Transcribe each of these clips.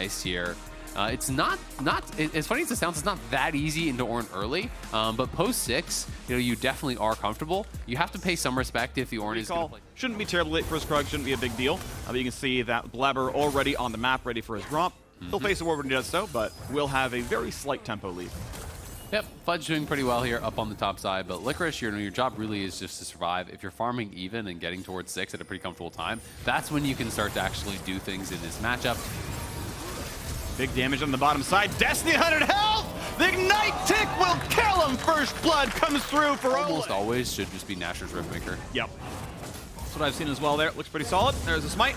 nice here. It's not as funny as it sounds, it's not that easy into Ornn early, but post 6, you know, you definitely are comfortable. You have to pay some respect if the Ornn is going to play. Shouldn't be terribly late for his Krug, shouldn't be a big deal. But you can see that Blabber already on the map, ready for his drop. He'll face a war when he does so, but will have a very slight tempo lead. Yep, Fudge doing pretty well here up on the top side, but Licorice, your job really is just to survive. If you're farming even and getting towards 6 at a pretty comfortable time, that's when you can start to actually do things in this matchup. Big damage on the bottom side. Destiny 100 health! The Ignite tick will kill him! First blood comes through for Almost always should just be Nashor's Riftmaker. Yep. That's what I've seen as well there. It looks pretty solid. There's a smite.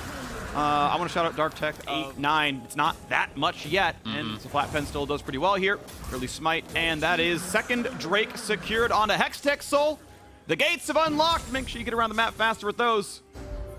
I want to shout out Dark Tech 8-9. It's not that much yet, and the Flat Pen still does pretty well here. Early smite, and that is second Drake secured onto Hextech Soul. The gates have unlocked. Make sure you get around the map faster with those.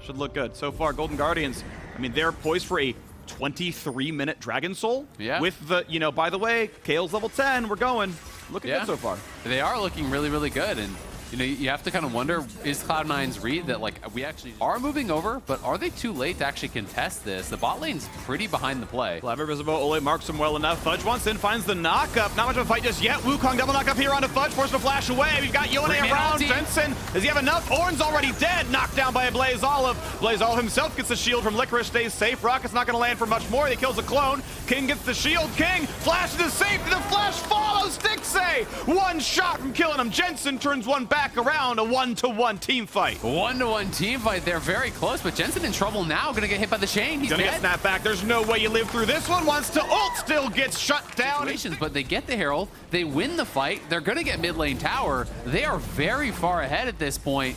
Should look good. So far, Golden Guardians, I mean, they're poised for a 23-minute Dragon Soul. Yeah. With the, you know, by the way, Kale's level 10. We're going. Looking good so far. They are looking really, really good. And, you know, you have to kind of wonder, is Cloud9's read that, like, we actually are moving over, but are they too late to actually contest this? The bot lane's pretty behind the play. Blabber visible. Ole marks him well enough. Fudge wants in, finds the knock-up. Not much of a fight just yet. Wukong double knock-up here onto Fudge, forced to flash away. We've got Yone around. Jensen, does he have enough? Ornn's already dead. Knocked down by a Blaze Olive. Blaze Olive himself gets the shield from Licorice, stays safe. Rocket's not going to land for much more. He kills a clone. King gets the shield. King flashes to safety. The flash follows. Stixay, one shot from killing him. Jensen turns one back around. A 1-to-1 team fight. 1-to-1 team fight. They're very close, but Jensen in trouble now. Gonna get hit by the chain. He's gonna get snapped back. There's no way you live through this one. Wants to ult, still gets shut down. But they get the Herald. They win the fight. They're gonna get mid lane tower. They are very far ahead at this point.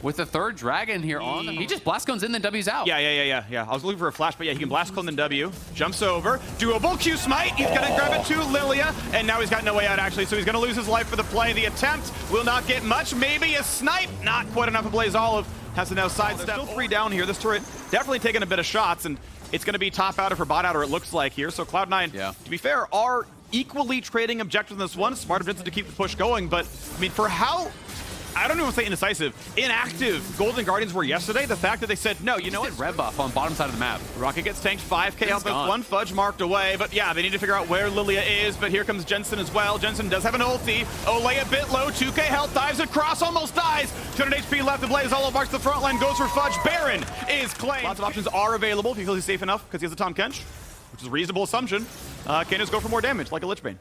With the third dragon here on them. He just blast cones in, then W's out. Yeah. I was looking for a flash, but yeah, he can blast cone then W. Jumps over. Doable Q smite. He's gonna grab it to Lilia, and now he's got no way out actually, so he's gonna lose his life for the play. The attempt will not get much. Maybe a snipe. Not quite enough of Blaze Olive. Has to now sidestep. Still 3 down here. This turret definitely taking a bit of shots, and it's gonna be top outer for bot outer, it looks like here. So Cloud9, to be fair, are equally trading objectives in this one. Smart objective to keep the push going, but I mean, for how, I don't even want to say indecisive, inactive Golden Guardians were yesterday, the fact that they said, no, you know what? Red buff on bottom side of the map. Rocket gets tanked, 5k health, one Fudge marked away, but yeah, they need to figure out where Lilia is, but here comes Jensen as well. Jensen does have an ulti. Ole a bit low, 2k health, dives across, almost dies. 200 HP left, the Blaze Olive marks the front line, goes for Fudge. Baron is claimed. Lots of options are available if he feels he's safe enough, because he has a Tahm Kench, which is a reasonable assumption. Can just go for more damage, like a Lich Bane.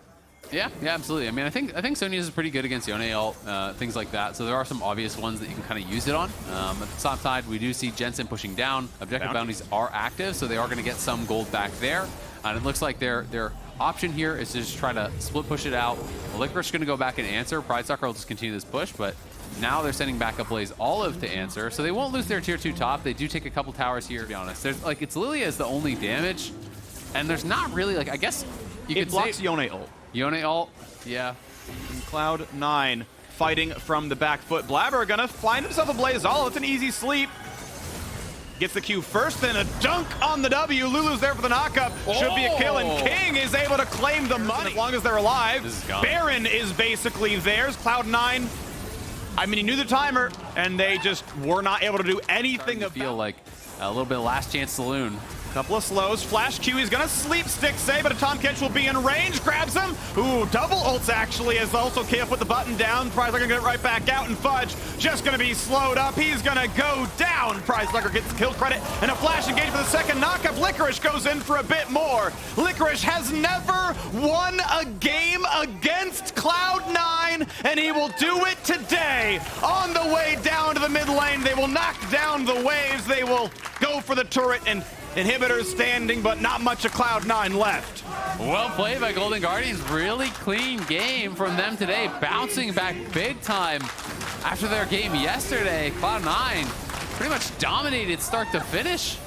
Yeah, absolutely. I mean, I think Sonya's is pretty good against Yone ult, things like that. So there are some obvious ones that you can kind of use it on. At the top side, we do see Jensen pushing down. Objective bounties are active, so they are going to get some gold back there. And it looks like their option here is to just try to split push it out. Licorice is going to go back and answer. Pride Sucker will just continue this push, but now they're sending back a Blaze Olive to answer. So they won't lose their tier 2 top. They do take a couple towers here, to be honest. There's like, it's Lilia is the only damage, and there's not really, like, I guess you could blocks say Yone ult. Yone ult, yeah. And Cloud9 fighting from the back foot. Blabber gonna find himself a Blaze Olive. It's an easy sleep. Gets the Q first, then a dunk on the W. Lulu's there for the knockup. Should be a kill, and King is able to claim the money as long as they're alive. Baron is basically theirs. Cloud9, I mean, he knew the timer, and they just were not able to do anything. Feel like a little bit of last chance saloon. Couple of slows. Flash Q, he's gonna sleep Stixay, but a Tahm Kench will be in range. Grabs him. Ooh, double ults actually, as also KF put the button down. Prize Sucker gonna get right back out, and Fudge just gonna be slowed up. He's gonna go down. Prize Sucker gets kill credit, and a flash engage for the second knockup. Licorice goes in for a bit more. Licorice has never won a game against Cloud9, and he will do it today. On the way down to the mid lane, they will knock down the waves. They will go for the turret, and inhibitors standing, but not much of Cloud9 left. Well played by Golden Guardians. Really clean game from them today. Bouncing back big time after their game yesterday. Cloud9 pretty much dominated start to finish.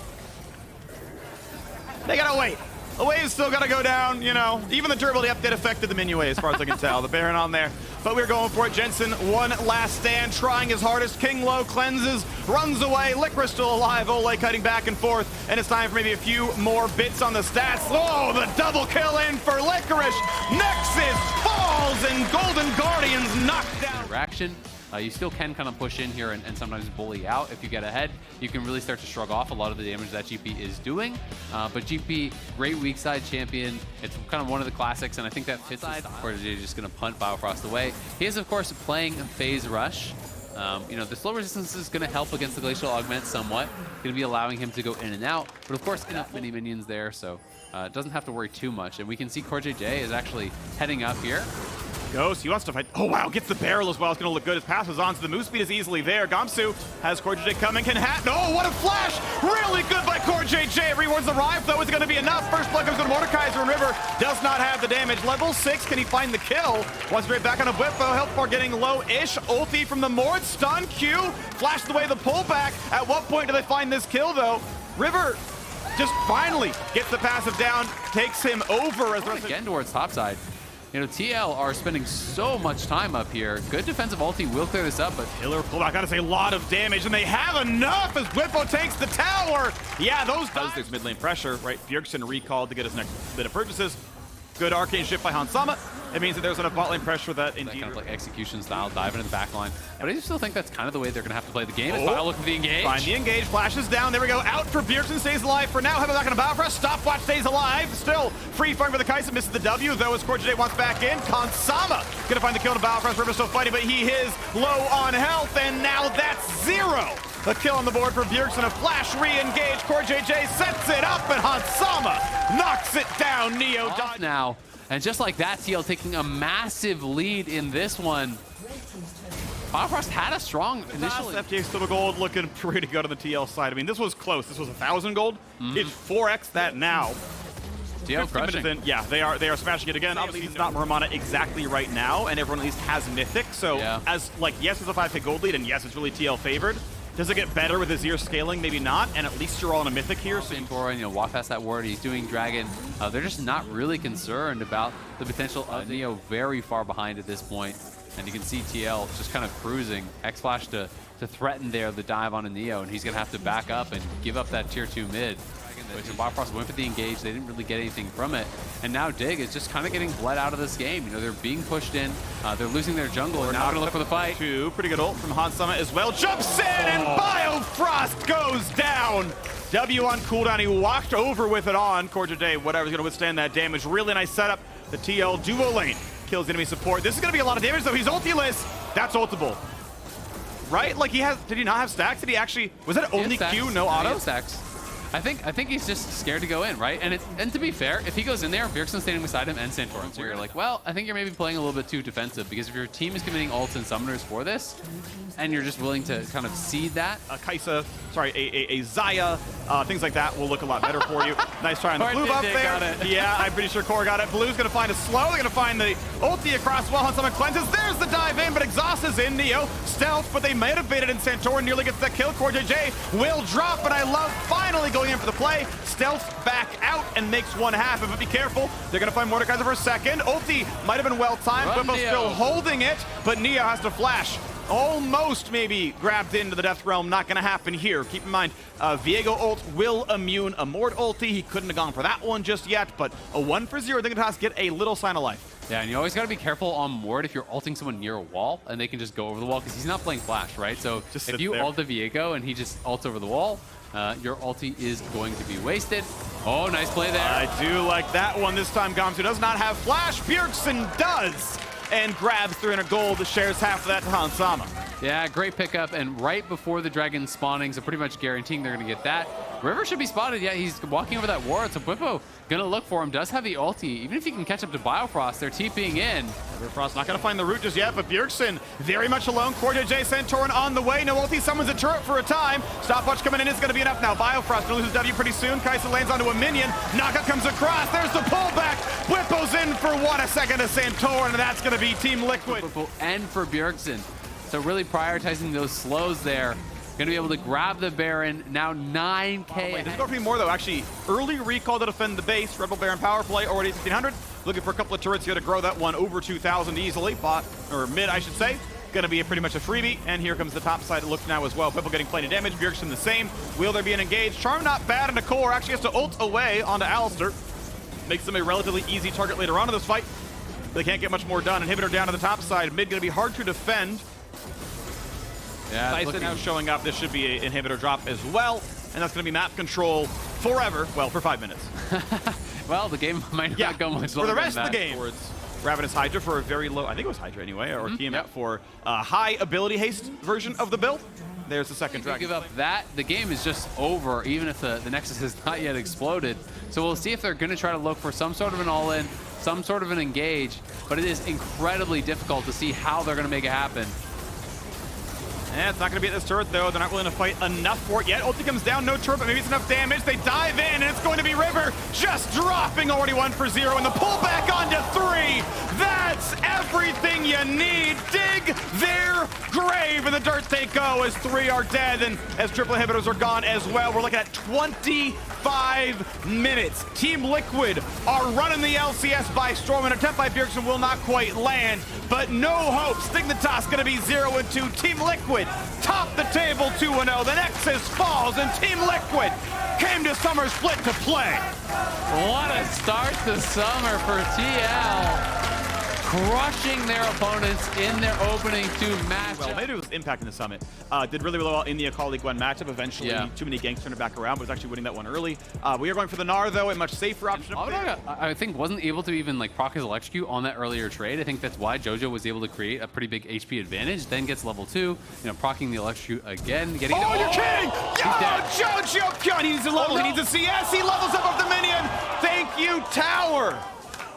They gotta wait. The wave's still gotta go down, you know. Even the durability update affected the minion wave, as far as I can tell. The Baron on there. But we're going for it. Jensen, one last stand, trying his hardest. King low, cleanses, runs away. Licorice still alive. Ole cutting back and forth. And it's time for maybe a few more bits on the stats. Oh, the double kill in for Licorice. Nexus falls, and Golden Guardians knocked down. Interaction. You still can kind of push in here and sometimes bully out. If you get ahead, you can really start to shrug off a lot of the damage that GP is doing. But GP, great weak side champion. It's kind of one of the classics, and I think that fits side. CoreJJ just going to punt Biofrost away. He is, of course, playing Phase Rush. You know, the slow resistance is going to help against the Glacial Augment somewhat. Going to be allowing him to go in and out. But of course, enough mini minions there, so doesn't have to worry too much. And we can see KazaLoLLCShighlights is actually heading up here. Goes, he wants to fight. Oh wow, gets the barrel as well. It's going to look good. His passes on, so the move speed is easily there. Gamsu has KazaLoLLCShighlights coming, can hat. No, what a flash! Really good by KazaLoLLCShighlights. Rewards arrive, though. Is it going to be enough? First blood comes to Mordekaiser, and River does not have the damage. Level 6, can he find the kill? Wants straight back on a Whippo. Health bar getting low-ish. Ulti from the Mord. Stun Q. Flashed away the pullback. At what point do they find this kill, though? River just finally gets the passive down, takes him over as again towards topside. You know, TL are spending so much time up here. Good defensive ulti will clear this up, but killer pullback, gotta say, a lot of damage, and they have enough as Whippo takes the tower. Yeah, those there's mid lane pressure, right? Bjergsen recalled to get his next bit of purchases. Good arcane shift by Hansama. It means that there's enough bot lane pressure that indeed kind of like execution style, dive into the back line. But I still think that's kind of the way they're gonna have to play the game. Is look for the engage. Find the engage, flashes down. There we go. Out for Bjergsen, stays alive for now. Having back on a Biofrost. Stopwatch stays alive. Still free fighting for the Kai'Sa, misses the W, though, as KazaLoLLCShighlights wants back in. Kansama gonna find the kill to Biofrost. River still fighting, but he is low on health, and now that's 0. A kill on the board for Bjergsen, a flash re-engage. KazaLoLLCShighlights sets it up, and Hansama knocks it down. Neo off now. And just like that, TL taking a massive lead in this one. Biofrost had a strong initially. FTX Silver Gold looking pretty good on the TL side. I mean, this was close. This was 1,000 gold. It's 4x that now. TL crushing. In, yeah, they are smashing it again. Obviously, it's not Muramana exactly right now, and everyone at least has Mythic. So, as like, yes, it's a 5k gold lead, and yes, it's really TL favored. Does it get better with Azir scaling? Maybe not, and at least you're all on a Mythic here. So and, you know, walk past that ward, he's doing Dragon. They're just not really concerned about the potential of Neo very far behind at this point. And you can see TL just kind of cruising. X-Flash to threaten there the dive on a Neo, and he's going to have to back up and give up that tier 2 mid. Which Biofrost went for the engage, they didn't really get anything from it. And now Dig is just kind of getting bled out of this game. You know, they're being pushed in, they're losing their jungle, and now going to look for the fight. Pretty good ult from Hansama as well. Jumps in, and Biofrost goes down. W on cooldown, he walked over with it on. KazaLoLLCShighlights, whatever's going to withstand that damage. Really nice setup. The TL duo lane kills enemy support. This is going to be a lot of damage, though. He's ultiless. That's ultable. Right? Like, did he not have stacks? Did he actually, was that only Q, no auto? Stacks. I think he's just scared to go in, right? And to be fair, if he goes in there, Bjergsen's standing beside him and Santorin. So you're like, well, I think you're maybe playing a little bit too defensive, because if your team is committing ults and summoners for this, and you're just willing to kind of seed that. A Kai'Sa, sorry, a Xayah, things like that will look a lot better for you. Nice try on the blue buff there. Yeah, I'm pretty sure Core got it. Blue's gonna find a slow. They're gonna find the ulti across well on someone cleanses. There's the dive in, but Exhaust is in. Neo stealth, but they might have baited in. Santorin nearly gets that kill. KazaLoLLCShighlights will drop, but I love finally going in for the play. Stealth back out and makes 1/2. But be careful, they're gonna find Mordekaiser for a second. Ulti might have been well timed. Whippo's still holding it, but Neo has to flash. Almost maybe grabbed into the Death Realm. Not going to happen here. Keep in mind, Viego ult will immune a Mord ulti. He couldn't have gone for that one just yet, but a 1 for 0. Dignitas get a little sign of life. Yeah, and you always got to be careful on Mord if you're ulting someone near a wall and they can just go over the wall, because he's not playing Flash, right? So just if you ult the Viego and he just ults over the wall, your ulti is going to be wasted. Oh, nice play there. I do like that one. This time, Gamsu does not have Flash. Bjergsen does, and grabs 300 gold, shares half of that to Hansama. Yeah, great pickup, and right before the dragon spawning, so pretty much guaranteeing they're going to get that. River should be spotted. Yeah, he's walking over that ward, so Whippo going to look for him. Does have the ulti. Even if he can catch up to Biofrost, they're TPing in. Biofrost not going to find the root just yet, but Bjergsen very much alone. KazaLoLLCShighlights, Santorin on the way. No ulti, summons a turret for a time. Stopwatch coming in is going to be enough now. Biofrost going to lose his W pretty soon. Kai'Sa lands onto a minion. Knockout comes across. There's the pullback. Whippo's in for 1 second to Santorin, and that's going to be Team Liquid. Whippo and for Bjergsen. So really prioritizing those slows there. Going to be able to grab the Baron, now 9k. There's going to be more, though. Actually, early recall to defend the base. Rebel Baron power play, already 1,500. Looking for a couple of turrets here to grow that one over 2,000 easily. Bot, or mid, I should say. Going to be pretty much a freebie. And here comes the top side look now as well. Whippo getting plenty of damage. Bjergsen the same. Will there be an engage? Charm not bad in the core. Actually has to ult away onto Alistar. Makes them a relatively easy target later on in this fight. They can't get much more done. Inhibitor down to the top side. Mid going to be hard to defend. Yeah, Tyson now showing up. This should be an inhibitor drop as well. And that's going to be map control forever. Well, for 5 minutes. Well, the game might not go much longer for the rest than of that. the game. Towards Ravenous Hydra for a very low, I think it was Hydra anyway, or Tiamat for a high ability haste version of the build. There's the second If you dragon. give up that, the game is just over, even if the Nexus has not yet exploded. So we'll see if they're going to try to look for some sort of an all-in, some sort of an engage, but it is incredibly difficult to see how they're going to make it happen. And it's not going to be at this turret, though. They're not willing to fight enough for it yet. Ulti comes down, no turret, but maybe it's enough damage. They dive in, and it's going to be River just dropping already 1 for 0, and the pullback onto 3. That's everything you need. Dig their grave in the dirt they go as 3 are dead, and as triple inhibitors are gone as well. We're looking at 25 minutes. Team Liquid are running the LCS by storm, and an attempt by Bjergsen will not quite land, but no hope. Dignitas going to be 0-2. Team Liquid top the table 2-0. The Nexus falls, and Team Liquid came to Summer Split to play. What a start to summer for TL. Crushing their opponents in their opening 2 matchups. Well, maybe it was impacting the Summit. Did really well in the Akali Gwen matchup. Eventually, too many ganks turned it back around, but was actually winning that one early. We are going for the Gnar, though, a much safer option. I think wasn't able to even like proc his electrocute on that earlier trade. I think that's why JoJo was able to create a pretty big HP advantage. Then gets level 2, you know, procking the electrocute again. Getting you're kidding! Yo, JoJo! He needs a level. He needs a CS. He levels up the minion. Thank you, Tower.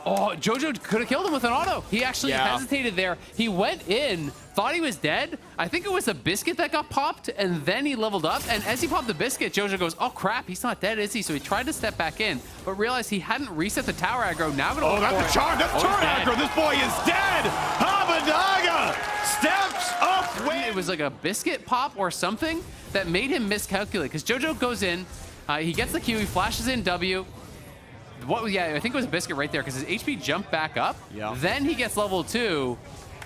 Oh, JoJo could have killed him with an auto. He actually hesitated there. He went in, thought he was dead. I think it was a biscuit that got popped, and then he leveled up. And as he popped the biscuit, JoJo goes, oh crap, he's not dead, is he? So he tried to step back in, but realized he hadn't reset the tower aggro. Now gonna that's the charm. That's turret aggro. This boy is dead. Abadaga steps up. It was like a biscuit pop or something that made him miscalculate, because JoJo goes in, he gets the Q, he flashes in W. I think it was a biscuit right there, because his HP jumped back up. Then he gets level 2,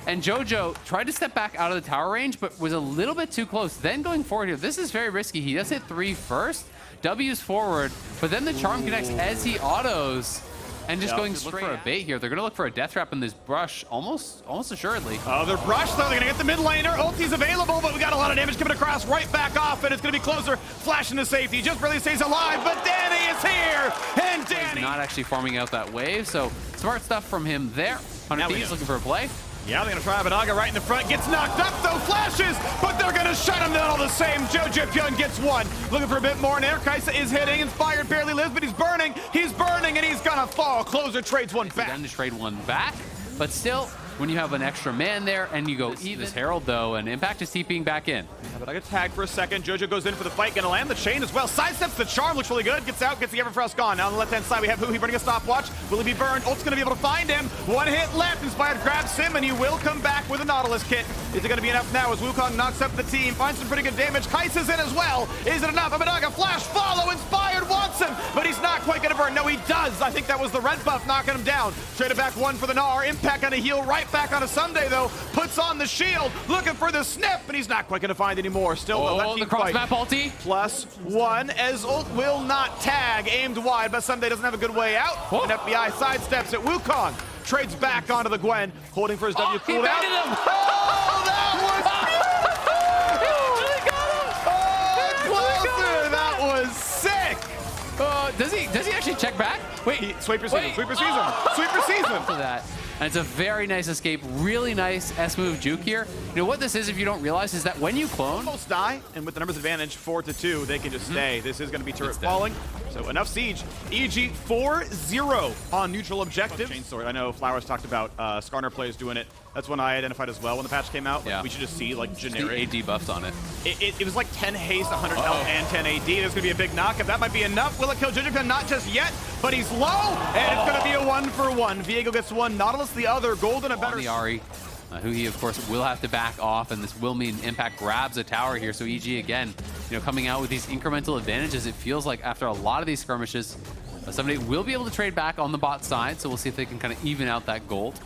and JoJo tried to step back out of the tower range, but was a little bit too close. Then going forward here, this is very risky. He does hit 3 first, W's forward, but then the charm connects as he autos, and just going straight for a bait here. They're going to look for a death trap in this brush, almost assuredly. Oh, they're brushed, though. They're going to get the mid laner. Ulti's available, but we got a lot of damage coming across. Right back off, and it's going to be closer. Flash into safety. Just barely stays alive, but Danny is here, and Danny... He's not actually farming out that wave, so smart stuff from him there. 100 Thieves looking for a play. Yeah, they're going to try Abadaga right in the front. Gets knocked up, though. Flashes, but they're going to shut him down all the same. JoJo Pyun gets 1. Looking for a bit more in there. Kaisa is hitting. Inspired barely lives, but he's burning. He's burning, and he's going to fall. Closer trades 1 back. Then to trade 1 back, but still, when you have an extra man there and you go even. This Herald, though, and Impact is TPing back in. Abadaga tagged for a second. JoJo goes in for the fight. Going to land the chain as well. Sidesteps the charm. Looks really good. Gets out. Gets the Everfrost gone. Now on the left-hand side, we have Huhi burning a stopwatch. Will he be burned? Ult's going to be able to find him. 1 hit left. Inspired grabs him, and he will come back with a Nautilus kit. Is it going to be enough now as Wukong knocks up the team? Finds some pretty good damage. Kaisa's in as well. Is it enough? Abadaga flash follow. Inspired wants him, but he's not quite going to burn. No, he does. I think that was the red buff knocking him down. Traded back 1 for the Gnar. Impact on a heal right back on a Sunday, though. Puts on the shield. Looking for the snip, but he's not quite going to find any more. Still, the cross map ulti. +1 as ult will not tag. Aimed wide, but Sunday doesn't have a good way out. And FBI sidesteps at Wukong. Trades back onto the Gwen, holding for his W cooldown. Oh, that was closer. That was sick. Does he actually check back? Wait, Sweeper season. Sweeper season. To that. And it's a very nice escape, really nice S-move juke here. You know what this is, if you don't realize, is that when you clone... Almost die, and with the numbers advantage, 4-2, they can just stay. This is going to be turret falling, so enough siege. EG 4-0 on neutral objective. Chain sword. I know Flowers talked about Skarner players doing it. That's one I identified as well when the patch came out. Like, we should just see, like, generic... AD buffs on it. It was like 10 haste, 100 health, and 10 AD. There's going to be a big knock. If that might be enough, will it kill JoJo? Not just yet, but he's low, and it's going to be a 1-for-1. Viego gets 1, Nautilus the other, Golden a better... On the Ahri, who he, of course, will have to back off, and this will mean Impact grabs a tower here. So EG, again, you know, coming out with these incremental advantages. It feels like after a lot of these skirmishes, somebody will be able to trade back on the bot side, so we'll see if they can kind of even out that gold.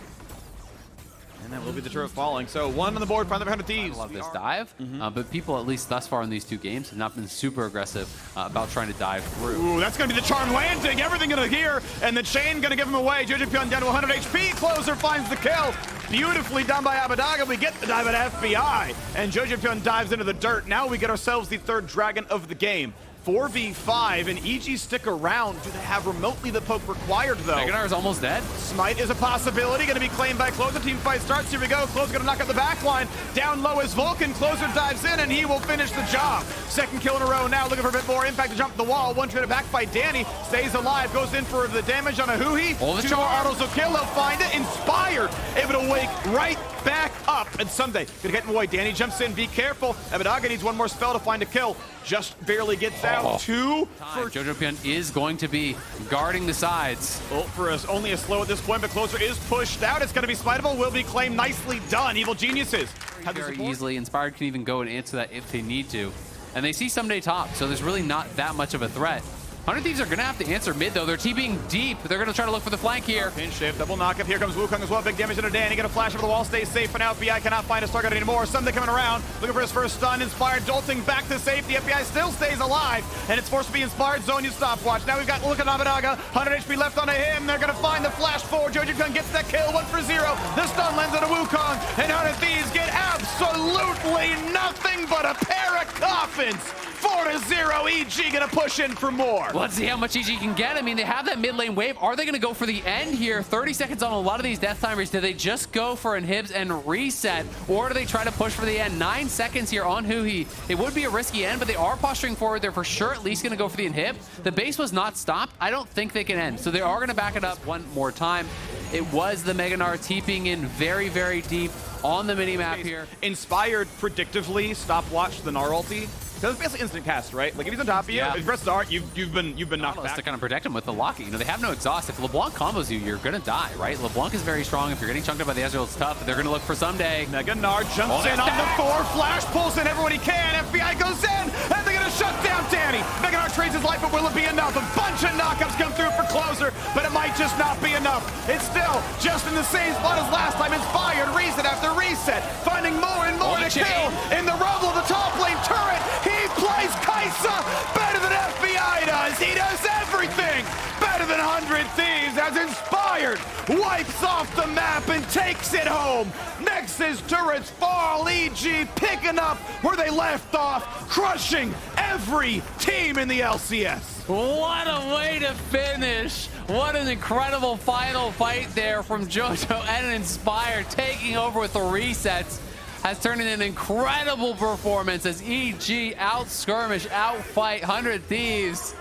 And That will be the turret falling. So 1 on the board, finally behind the Thieves. I love this dive, but people, at least thus far in these 2 games, have not been super aggressive about trying to dive through. Ooh, that's going to be the charm landing. Everything going to hear, and the chain going to give him away. Jojopyun down to 100 HP. Closer finds the kill. Beautifully done by Abbedagge. We get the dive at FBI, and Jojopyun dives into the dirt. Now we get ourselves the 3rd dragon of the game. 4v5, and EG stick around. Do they have remotely the poke required, though? Meganar is almost dead. Smite is a possibility, going to be claimed by Closer. Team fight starts, here we go. Closer going to knock out the back line. Down low is Vulcan. Closer dives in, and he will finish the job. 2nd kill in a row now, looking for a bit more impact to jump the wall. 1 traded back by Danny, stays alive, goes in for the damage on a Huhi. 2 more autos will kill, he'll find it. Inspired, able to wake right back up, and Sunday gonna get him away. Danny jumps in, be careful. Abbedagge needs 1 more spell to find a kill. Just barely gets out. 2 for Jojopyun is going to be guarding the sides. Ult for us, only a slow at this point, but Closer is pushed out. It's going to be smiteable, will be claimed. Nicely done, Evil Geniuses. Very easily. Inspired can even go and answer that if they need to. And they see Someday top, so there's really not that much of a threat. 100 Thieves are going to have to answer mid, though. They're TPing deep. They're going to try to look for the flank here. Pinch shift, double knockup. Here comes Wukong as well. Big damage into Danny. Going to flash over the wall. Stays safe for now. FBI cannot find his target anymore. Sunday coming around. Looking for his first stun. Inspired jolting back to safety. FBI still stays alive. And it's forced to be Inspired. Zone, you stopwatch. Now we've got look at Abbedagge. 100 HP left onto him. They're going to find the flash forward. Jojopyun gets that kill. 1 for 0. The stun lands on a Wukong. And 100 Thieves get absolutely nothing but a pair of coffins. 4-0. EG going to push in for more. Let's see how much EG can get. I mean, they have that mid lane wave. Are they going to go for the end here? 30 seconds on a lot of these death timers. Do they just go for inhibs and reset? Or do they try to push for the end? 9 seconds here on Huhi. It would be a risky end, but they are posturing forward. They're for sure at least going to go for the inhib. The base was not stopped. I don't think they can end. So they are going to back it up 1 more time. It was the Meganar TPing in very, very deep on the mini-map here. Inspired predictively stopwatch the Gnar ulti. So it's basically instant cast, right? Like if he's on top of you, if you press start, you've been knocked back. To kind of protect him with the Locky. You know, they have no exhaust. If LeBlanc combos you, you're gonna die, right? LeBlanc is very strong. If you're getting chunked up by the Ezreal, it's tough. They're gonna look for Someday. Gnar jumps in on the 4, flash pulls in everyone he can. FBI goes in, and they're gonna shut down Danny. Gnar trades his life, but will it be enough? A bunch of knockups come through for Closer, but it might just not be enough. It's still just in the same spot as last time. Inspired, reset after reset, finding more and more to kill in the rubble of the top lane turret. He plays Kaisa better than FBI does. He does everything better than 100 Thieves as Inspired wipes off the map and takes it home. Nexus turrets fall. EG picking up where they left off, crushing every team in the LCS. What a way to finish. What an incredible final fight there from Jojo and Inspired, taking over with the resets. Has turned in an incredible performance as EG out-skirmish, out-fight 100 Thieves.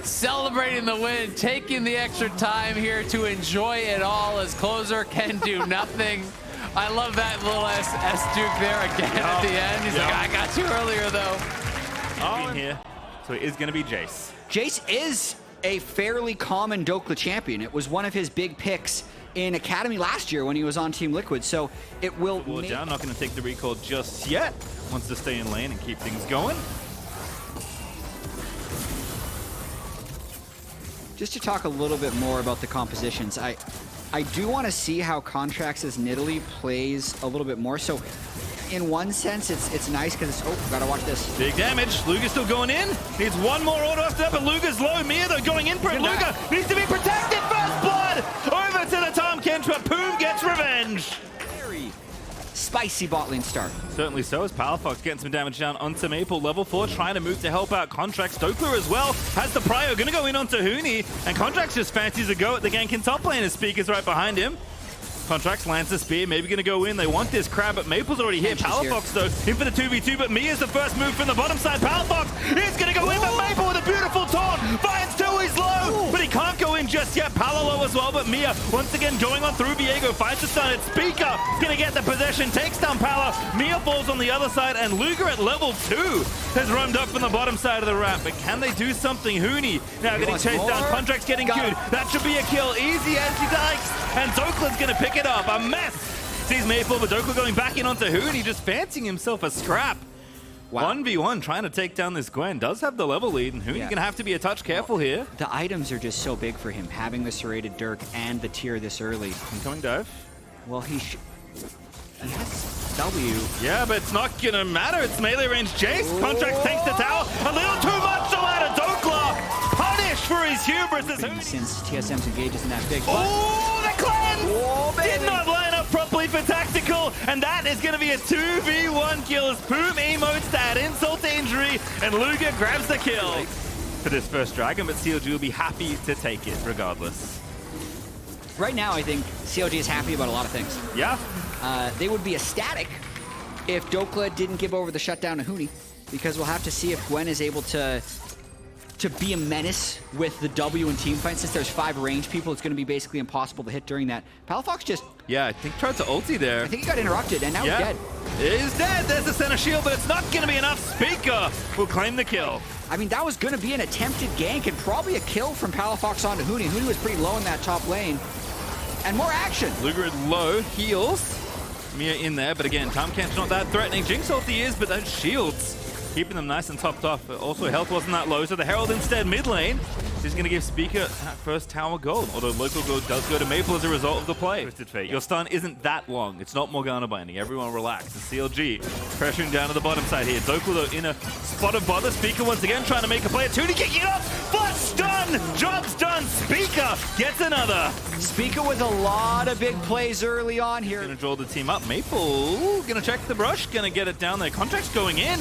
Celebrating the win, taking the extra time here to enjoy it all as Closer can do nothing. I love that little S-Duke there again at the end. He's like, I got you earlier though. Here, so it is going to be Jace. Jace is a fairly common Dokla champion. It was one of his big picks in Academy last year when he was on Team Liquid, so it will make... down, not going to take the recall just yet. Wants to stay in lane and keep things going. Just to talk a little bit more about the compositions, I do want to see how Contracts' Nidalee plays a little bit more. So in one sense, it's nice because it's... Oh, gotta watch this. Big damage. Luga's still going in. Needs 1 more auto after that, but Luga's low. Mia, though, going in for it. Luga needs to be protected. First blood over to the Tom Kench, but Poom gets revenge. Very spicy bot lane start. Certainly so, as Powerfox getting some damage down onto Maple. Level 4 trying to move to help out Contracts. Dokla as well has the prio. Going to go in onto Huni, and Contracts just fancies a go at the gank in top lane as Speaker's right behind him. Contracts lands the spear, maybe gonna go in. They want this crab, but Maple's already here. Powerfox though, in for the 2v2, but Mia's the first move from the bottom side. Powerfox is gonna go in, but Maple with a beautiful taunt. Finds 2, he's low, but he can't go in just yet. Palo low as well, but Mia once again going on through Viego. Finds the stun, it's Speaker gonna get the possession, takes down Palo. Mia falls on the other side, and Luga at level 2 has roamed up from the bottom side of the ramp. But can they do something? Huni now getting chased down. Contracts getting queued. That should be a kill. Easy as he dikes, and Zokla's gonna pick it up. A mess. Sees Maple, but Dokla going back in onto Huni, just fancying himself a scrap. Wow. 1v1 trying to take down this Gwen. Does have the level lead, and Huni gonna have to be a touch careful here. The items are just so big for him, having the serrated Dirk and the tier this early. Incoming dive. Well, He has W. Yeah, but it's not gonna matter. It's melee range Jace. Contracts takes the tower. A little too much so out of Dokla. Punished for his hubris. Since TSM's engage isn't that big. Oh, the cleanse! Oh, Did not line up properly for Tactical, and that is going to be a 2v1 kill as Poom emotes to add insult to injury, and Luga grabs the kill for this first Dragon, but CLG will be happy to take it regardless. Right now, I think CLG is happy about a lot of things. Yeah. They would be ecstatic if Dokla didn't give over the shutdown to Huni, because we'll have to see if Gwen is able to be a menace with the W and team fight. Since there's 5 range people, it's going to be basically impossible to hit during that. Palafox just... Yeah, I think tried to ulti there. I think he got interrupted, and now he's dead. He's dead. There's the center shield, but it's not going to be enough. Speaker will claim the kill. I mean, that was going to be an attempted gank and probably a kill from Palafox onto Huni. Huni was pretty low in that top lane. And more action. Luger is low, heals. Mia in there, but again, Tom Kent's not that threatening. Jinx ulti is, but those shields keeping them nice and topped off. But also, health wasn't that low, so the Herald instead mid lane is going to give Speaker that first tower gold. Although local gold does go to Maple as a result of the play. Twisted Fate. Your stun isn't that long. It's not Morgana binding. Everyone relax. It's CLG pressuring down to the bottom side here. Dokla though in a spot of bother. Speaker once again trying to make a play. Toonie kicking it up. Flash stun. Job's done. Speaker gets another. Speaker with a lot of big plays early on here. Gonna draw the team up. Maple gonna check the brush. Gonna get it down there. Contract's going in.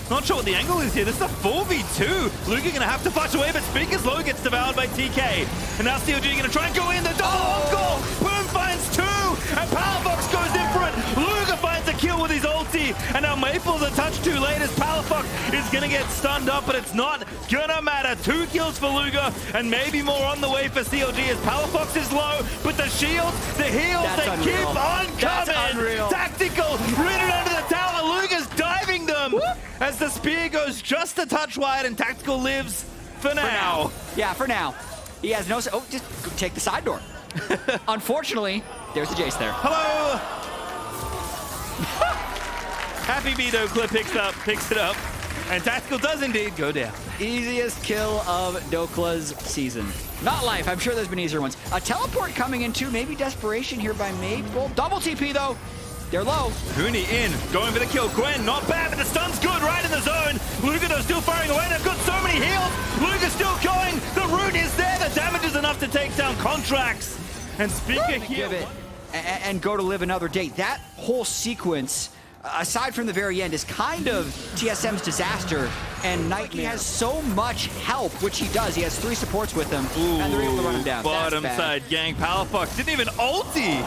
Not sure what the angle is here. This is a 4v2. Luca gonna have to flash away, but Speaker's low gets devoured by TK. And now CLG gonna try and go in. The double encore. Boom finds 2. And Palafox goes in for it. Luca finds a kill with his ulti. And now Maple's a touch too late as Palafox is gonna get stunned up, but it's not gonna matter. 2 kills for Luga, and maybe more on the way for CLG as Palafox is low. But the shields, the heals, That's they unreal. keep on That's coming. unreal. Tactical, ridden under the tower. Luga's diving them. Whoop. As the spear goes just a touch wide and Tactical lives for now. Yeah, for now. He has no... Oh, just take the side door. Unfortunately, there's the Jace there. Hello! Happy Vito clip picks it up. And Tactical does indeed go down. Easiest kill of Dokla's season. Not life. I'm sure there's been easier ones. A teleport coming in too. Maybe desperation here by Maple. Double TP though. They're low. Huni in, going for the kill. Gwen, not bad, but the stun's good right in the zone. Luca though still firing away. They've got so many heals. Luca's still going. The root is there. The damage is enough to take down Contracts. And Speaker Give heal. it and go to live another day. That whole sequence, aside from the very end, is kind of TSM's disaster. And Nike has so much help, which he does. He has 3 supports with him, and they're able to run him down. Bottom That's bad. side gang. Palafox didn't even ulti.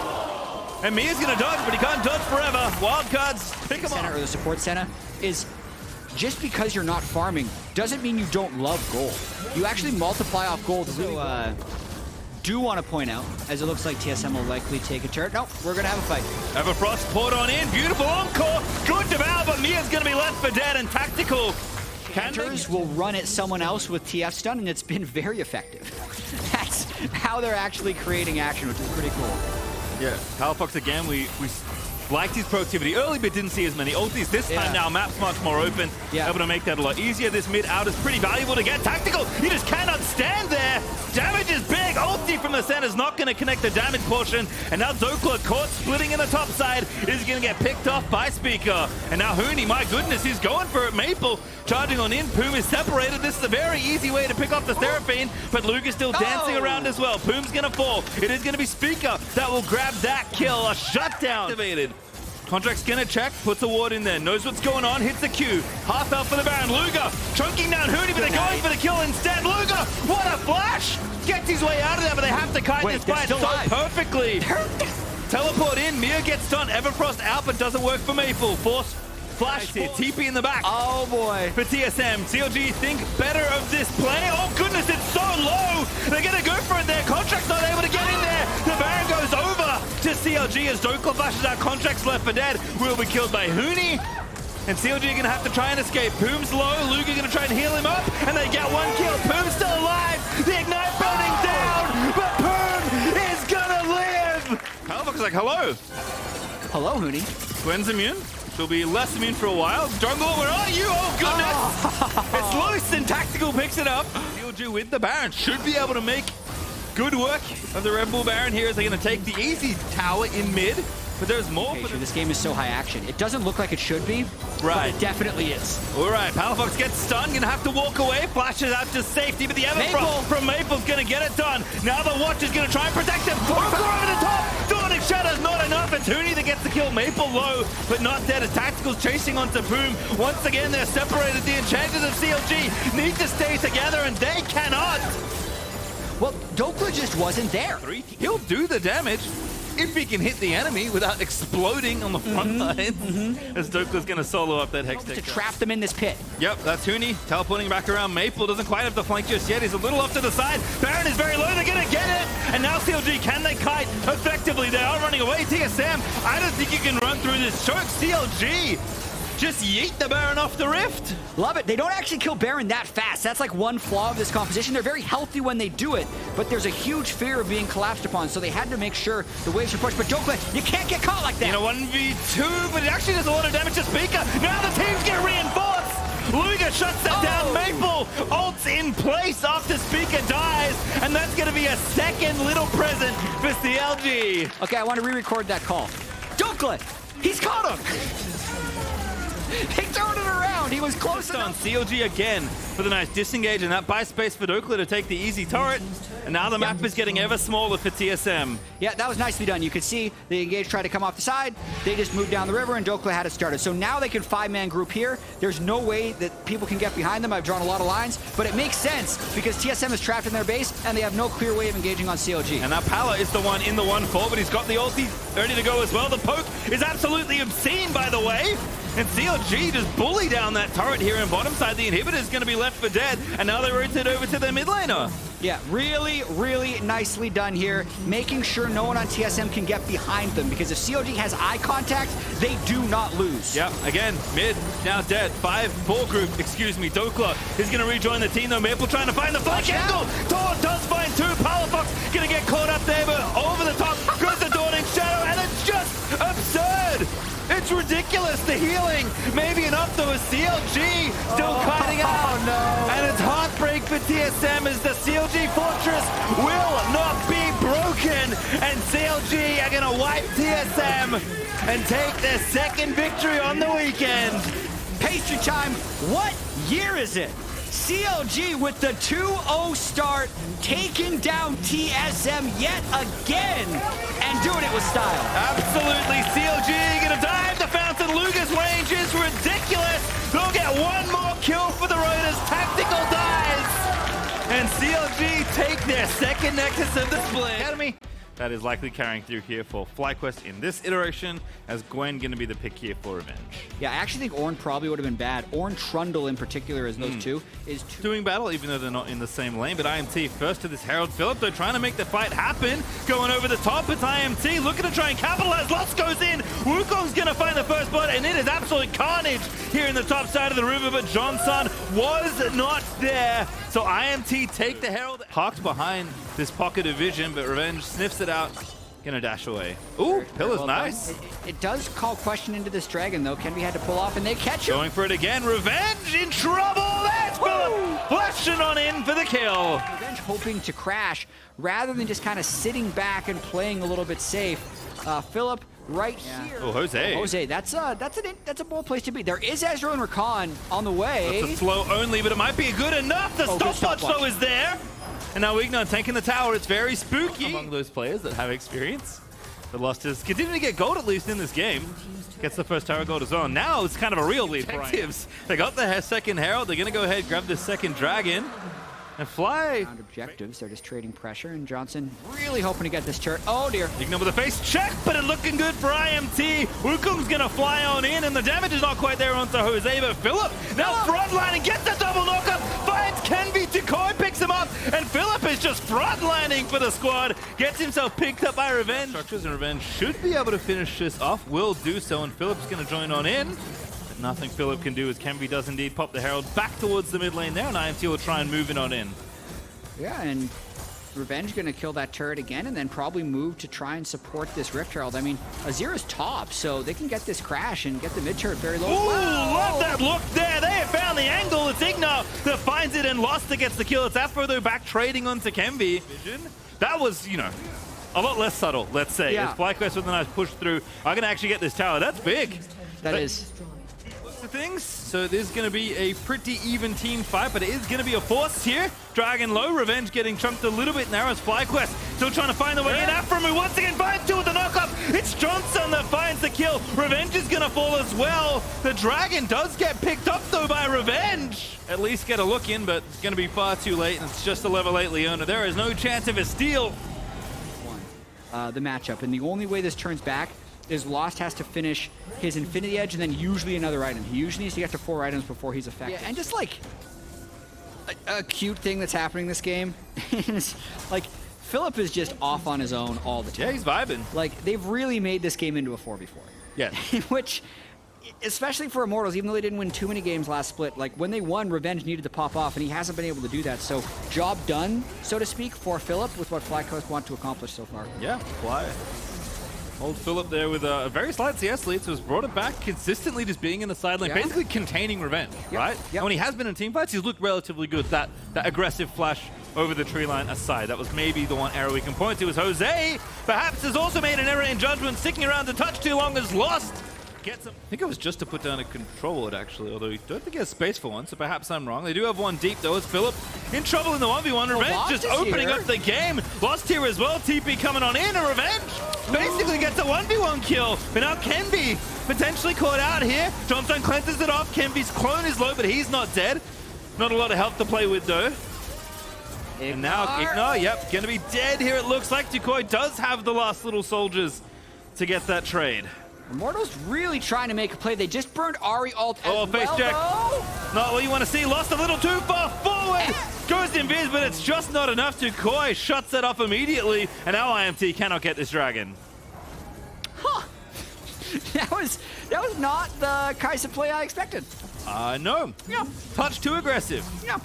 And Mia's gonna dodge, but he can't dodge forever. Wildcards pick him Center up. or the support center is just because you're not farming doesn't mean you don't love gold. You actually multiply off gold. So, do want to point out, as it looks like TSM will likely take a turret. Nope, we're gonna have a fight. Everfrost poured on in, beautiful encore, good devour, but Mia's gonna be left for dead and Tactical. Hunters will run at someone else with TF stun, and it's been very effective. That's how they're actually creating action, which is pretty cool. Yeah, Palafox again, we liked his productivity early, but didn't see as many ultis. This time now, map's much more open. Able to make that a lot easier. This mid out is pretty valuable to get. Tactical, you just cannot stand there. Damage is big. Ulti from the center is not going to connect the damage portion. And now Dokla caught splitting in the top side is going to get picked off by Speaker. And now Huni, my goodness, he's going for it. Maple charging on in. Poom is separated. This is a very easy way to pick off the Seraphine, but Luke is still dancing around as well. Poom's going to fall. It is going to be Speaker that will grab that kill. A shutdown activated. Contract's gonna check, puts a ward in there, knows what's going on, hits the Q. Half out for the Baron. Luga chunking down Huni, but they're going for the kill instead. Luga, what a flash! Gets his way out of there, but they have to kite this fight so perfectly. Teleport in, Mia gets done. Everfrost out, but doesn't work for Maple. Force flash here, TP in the back. Oh boy. For TSM, CLG think better of this play. Oh goodness, it's so low. They're gonna go for it there. Contract's not able to get in there. The Baron goes over to CLG as Dokla flashes out. Contract's left for dead. Will be killed by Huni. And CLG are gonna have to try and escape. Poom's low. Luga gonna try and heal him up. And they get 1 kill. Poom's still alive. The Ignite burning down. But Poom is gonna live. Palafox is like, hello. Hello, Huni. Gwen's immune. She'll be less immune for a while. Jungle, where are you? Oh, goodness! It's loose and Tactical picks it up. CLG with the Baron should be able to make good work of the Red Bull Baron here as they're going to take the easy tower in mid. but there's more. Okay, this game is so high action. It doesn't look like it should be, but it definitely is. All right, Palafox gets stunned, gonna have to walk away. Flashes out to safety, but the Everfrost from Maple's gonna get it done. Now the Watch is gonna try and protect him. Over the top. Dawning Shadow's not enough. It's Huni that gets to kill Maple low, but not dead. As Tactical's chasing onto Boom. Once again, they're separated. The Enchanters of CLG need to stay together, and they cannot. Well, Dokla just wasn't there. He'll do the damage if he can hit the enemy without exploding on the front line. As Dokla's going to solo up that Hex to trap them in this pit. Yep, that's Huni teleporting back around. Maple doesn't quite have the flank just yet. He's a little off to the side. Baron is very low. They're going to get it. And now CLG, can they kite effectively? They are running away. TSM, I don't think you can run through this choke. CLG, just yeet the Baron off the rift. Love it. They don't actually kill Baron that fast. That's like one flaw of this composition. They're very healthy when they do it, but there's a huge fear of being collapsed upon, so they had to make sure the waves are pushed. But Dokla, you can't get caught like that. You know, 1v2, but it actually does a lot of damage to Speaker. Now the teams get reinforced. Luga shuts that down. Maple ults in place after Speaker dies, and that's going to be a second little present for CLG. Okay, I want to re-record that call. Dokla, he's caught him. He turned it around. He was close on enough. CLG again for the nice disengage, and that buys space for Dokla to take the easy turret. And now the map is getting ever smaller for TSM. Yeah, that was nicely done. You could see the engage tried to come off the side. They just moved down the river, and Dokla had it started. So now they can 5-man group here. There's no way that people can get behind them. I've drawn a lot of lines, but it makes sense because TSM is trapped in their base, and they have no clear way of engaging on CLG. And now Pala is the one in the 1-4, but he's got the ulti ready to go as well. The poke is absolutely obscene, by the way. And CLG just bully down that turret here in bottom side. The inhibitor is going to be left for dead, and now they rotate over to their mid laner. Yeah, really, really nicely done here, making sure no one on TSM can get behind them, because if CLG has eye contact, they do not lose. Yep, again, mid, now dead. 5-4 group, excuse me. Dokla is going to rejoin the team, though. Maple trying to find the flank angle. Tor does find two. Palafox going to get caught up there, but over the top goes the Dawning Shadow, and it's just absurd. It's ridiculous, the healing. Maybe enough though, as CLG still kiting out. Oh no. And it's heartbreak for TSM as the CLG Fortress will not be broken. And CLG are gonna wipe TSM and take their second victory on the weekend. Pastry time, what year is it? CLG with the 2-0 start, taking down TSM yet again, and doing it with style. Absolutely, CLG gonna dive the fountain. Luga's range is ridiculous. They'll get one more kill for the Raiders. Tactical dies, and CLG take their second Nexus of the split. Academy. That is likely carrying through here for FlyQuest in this iteration, as Gwen going to be the pick here for Revenge. Yeah, I actually think Ornn probably would have been bad. Ornn Trundle in particular as those two is doing battle, even though they're not in the same lane. But IMT first to this Herald. Philip, though, trying to make the fight happen. Going over the top, it's IMT looking to try and capitalize. Lots goes in. Wukong's going to find the first blood, and it is absolute carnage here in the top side of the river. But Johnson was not there. So IMT take the Herald. Parked behind this pocket of vision, but Revenge sniffs it out. Gonna dash away. Ooh, Pillar's well nice. It does call question into this dragon, though. Kenby had to pull off, and they catch him. Going for it again. Revenge in trouble. That's Philip flashing on in for the kill. Revenge hoping to crash rather than just kind of sitting back and playing a little bit safe. Philip right here. Oh, Jose. Jose, that's a bold place to be. There is Ezreal and Rakan on the way. That's a slow only, but it might be good enough. The stopwatch though is there. And now Ignon taking the tower. It's very spooky. Among those players that have experience. The Losters continue to get gold, at least in this game. Gets the first tower gold as well. Now it's kind of a real lead for Thieves. They got the second Herald. They're going to go ahead and grab the second Dragon. And Fly. Objectives, they're just trading pressure, and Johnson really hoping to get this turret. Oh dear. Ignon with a face check, but it looking good for IMT. Wukong's gonna fly on in, and the damage is not quite there onto Jose, but Philip now frontlining, gets the double knockup, finds Kenby, Decoy picks him up, and Philip is just frontlining for the squad, gets himself picked up by Revenge. Structures and Revenge should be able to finish this off, will do so, and Philip's gonna join on in. Nothing Philip can do as Kenby does indeed pop the Herald back towards the mid lane there, and IMT will try and move it on in. Yeah, and Revenge going to kill that turret again and then probably move to try and support this Rift Herald. I mean, Azira's top, so they can get this crash and get the mid turret very low. Ooh, love that look there. They have found the angle. It's Ignar that finds it, and Lost that gets the kill. It's Afro, though, back trading onto Kenby. That was, you know, a lot less subtle, let's say. Yeah. As FlyQuest with a nice push through are going to actually get this tower. That's big. That is. The things. So there's going to be a pretty even team fight, but it is going to be a force here. Dragon low, Revenge getting chunked a little bit narrow as FlyQuest still trying to find the way in. Afro who once again finds two with the knockoff. It's Johnson that finds the kill. Revenge is going to fall as well. The Dragon does get picked up though by Revenge. At least get a look in, but it's going to be far too late, and it's just a level 8 Leona. There is no chance of a steal. The matchup, and the only way this turns back is Lost has to finish his Infinity Edge and then usually another item. He usually needs to get to 4 items before he's effective. Yeah, and just like a cute thing that's happening this game is like Philip is just off on his own all the time. Yeah, he's vibing. Like they've really made this game into a 4v4. Yeah. Which, especially for Immortals, even though they didn't win too many games last split, like when they won, Revenge needed to pop off, and he hasn't been able to do that. So job done, so to speak, for Philip with what FlyQuest want to accomplish so far. Yeah, Fly. Old Philip there with a very slight CS lead, so has brought it back consistently, just being in the side lane, basically containing Revenge, right? Yep. And when he has been in teamfights, he's looked relatively good. That aggressive flash over the tree line aside, that was maybe the one error we can point to. Is Jose perhaps has also made an error in judgment, sticking around to touch too long, is lost. Gets him. I think it was just to put down a control ward, actually, although I don't think he has space for one, so perhaps I'm wrong. They do have one deep, though. It's Philip in trouble in the 1v1. Revenge just opening up the game. Lost here as well. TP coming on in, and Revenge basically gets a 1v1 kill. But now Kenby potentially caught out here. Johnson cleanses it off. Kenby's clone is low, but he's not dead. Not a lot of health to play with, though. And now Ignar, yep, gonna be dead here, it looks like. Tukoi does have the last little soldiers to get that trade. Immortals really trying to make a play. They just burned Ari ult as well, face check. though. Not what you want to see. Lost a little too far forward. Goes invis, but it's just not enough. Tukoi shuts that off immediately, and now IMT cannot get this dragon. Huh. That was not the Kai'Sa play I expected. No. Yeah. Touch too aggressive. Yeah.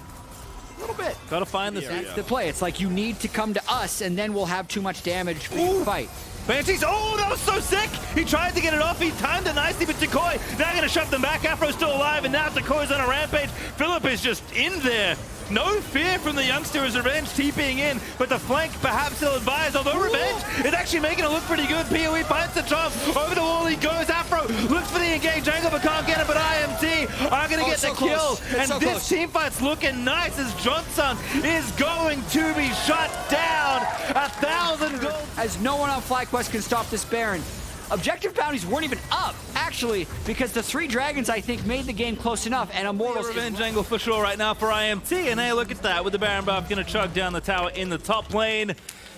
A little bit. Gotta find the That's the play. It's like you need to come to us, and then we'll have too much damage for you to fight. Banshees, oh, that was so sick! He tried to get it off, he timed it nicely, but Tukoi now gonna shove them back. Afro's still alive, and now Tukoi's on a rampage. Philip is just in there. No fear from the youngster as Revenge TPing in, but the flank perhaps ill advised, although Revenge is actually making it look pretty good. PoE finds the chop, over the wall he goes. Afro looks for the engaged angle, but can't get it, but IMT are gonna get the kill. And this teamfight's looking nice as Johnson is going to be shut down. 1,000 gold. As no one on FlyQuest can stop this Baron. Objective bounties weren't even up, actually, because the 3 dragons, I think, made the game close enough, and Immortals... Revenge angle for sure right now for IMT, and hey, look at that, with the Baron buff going to chug down the tower in the top lane.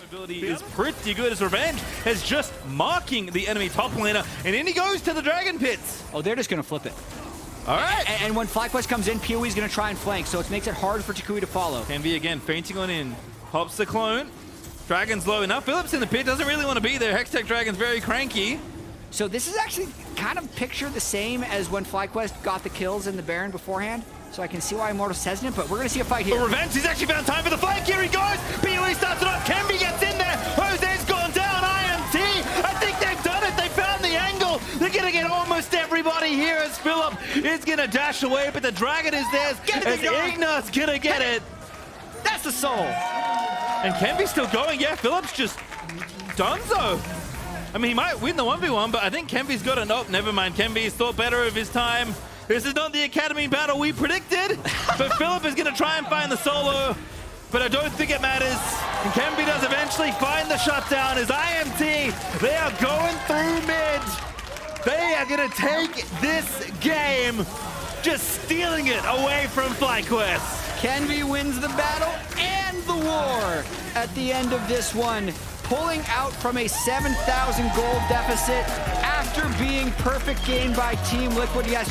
Ability is pretty good as Revenge is just marking the enemy top laner, and in he goes to the dragon pits. Oh, they're just going to flip it. All right. And when FlyQuest comes in, PoE is going to try and flank, so it makes it hard for Takui to follow. Kenby again, fainting on in. Pops the clone. Dragon's low. Now Phillips in the pit, doesn't really want to be there. Hextech Dragon's very cranky. So this is actually kind of picture the same as when FlyQuest got the kills in the Baron beforehand. So I can see why Immortals hesitant, but we're going to see a fight here. But Revenge, he's actually found time for the flank. Here he goes. PoE starts it off. Kenby gets in there. Jose's gone down. IMT. I think they've done it. They found the angle. They're going to get almost everybody here as Philip is going to dash away, but the dragon is theirs. As Ignar's going to get it. That's the soul. And Kenby's still going. Yeah, Philip's just donezo. I mean, he might win the 1v1, but I think Kenby's got a nope. Never mind. Kenby's thought better of his time. This is not the Academy battle we predicted, but Philip is going to try and find the solo, but I don't think it matters. And Kenby does eventually find the shutdown as IMT, they are going through mid. They are going to take this game, just stealing it away from FlyQuest. Kenby wins the battle and the war at the end of this one, pulling out from a 7,000 gold deficit after being perfect game by Team Liquid. Yes.